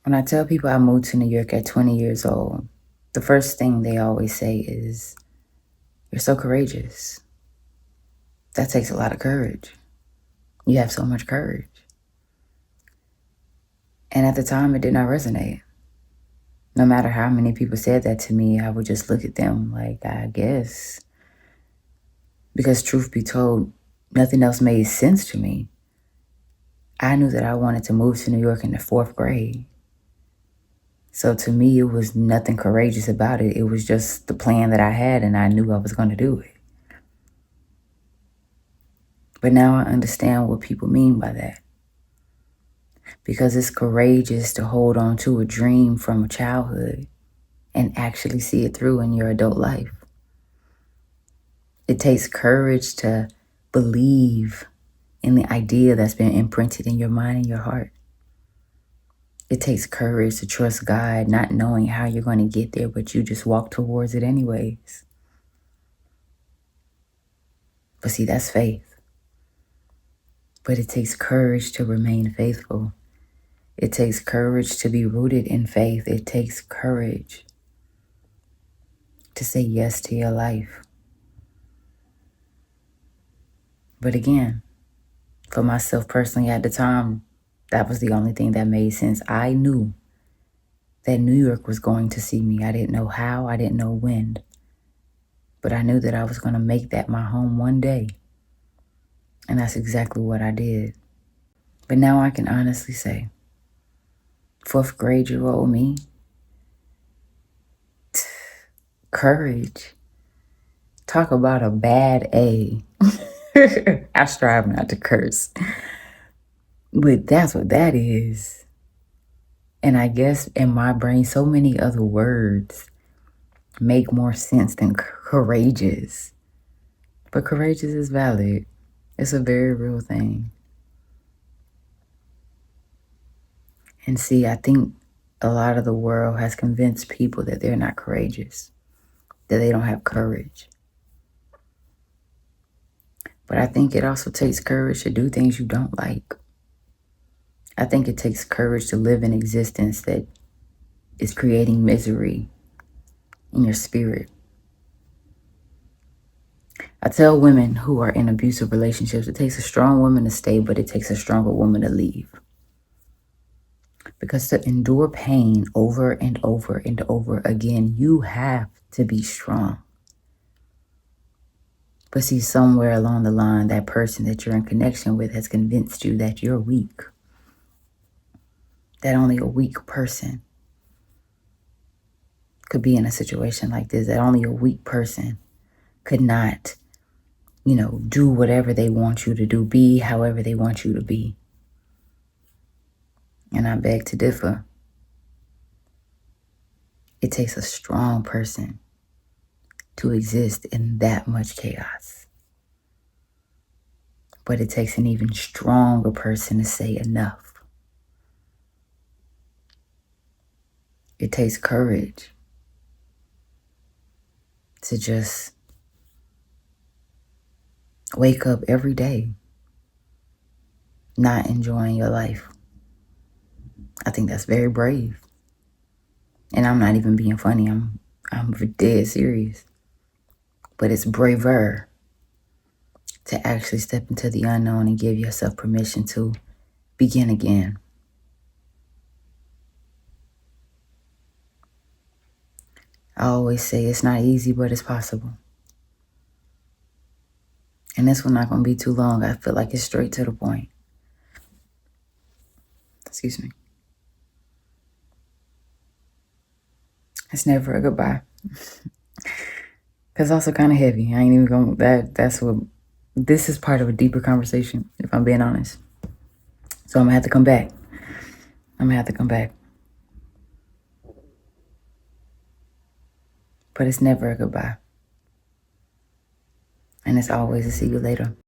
When I tell people I moved to New York at 20 years old, the first thing they always say is, "You're so courageous." That takes a lot of courage. You have so much courage. And at the time, it did not resonate. No matter how many people said that to me, I would just look at them like, I guess. Because truth be told, nothing else made sense to me. I knew that I wanted to move to New York in the 4th grade. So to me, it was nothing courageous about it. It was just the plan that I had, and I knew I was going to do it. But now I understand what people mean by that. Because it's courageous to hold on to a dream from childhood and actually see it through in your adult life. It takes courage to believe in the idea that's been imprinted in your mind and your heart. It takes courage to trust God, not knowing how you're going to get there, but you just walk towards it anyways. But see, that's faith. But it takes courage to remain faithful. It takes courage to be rooted in faith. It takes courage to say yes to your life. But again, for myself personally at the time, that was the only thing that made sense. I knew that New York was going to see me. I didn't know how, I didn't know when, but I knew that I was going to make that my home one day. And that's exactly what I did. But now I can honestly say, 4th grade year old me, courage. Talk about a bad A. I strive not to curse, but that's what that is. And I guess in my brain, so many other words make more sense than courageous. But courageous is valid. It's a very real thing. And see, I think a lot of the world has convinced people that they're not courageous, that they don't have courage. But I think it also takes courage to do things you don't like. I think it takes courage to live an existence that is creating misery in your spirit. I tell women who are in abusive relationships, it takes a strong woman to stay, but it takes a stronger woman to leave. Because to endure pain over and over and over again, you have to be strong. But see, somewhere along the line, that person that you're in connection with has convinced you that you're weak. That only a weak person could be in a situation like this. That only a weak person could not, do whatever they want you to do, be however they want you to be. And I beg to differ. It takes a strong person to exist in that much chaos. But it takes an even stronger person to say enough. It takes courage to just wake up every day not enjoying your life. I think that's very brave. And I'm not even being funny. I'm dead serious. But it's braver to actually step into the unknown and give yourself permission to begin again. I always say it's not easy, but it's possible. And this one's not going to be too long. I feel like it's straight to the point. Excuse me. It's never a goodbye. That's also kind of heavy. I ain't even going this is part of a deeper conversation, if I'm being honest. So I'm going to have to come back. But it's never a goodbye. And it's always a see you later.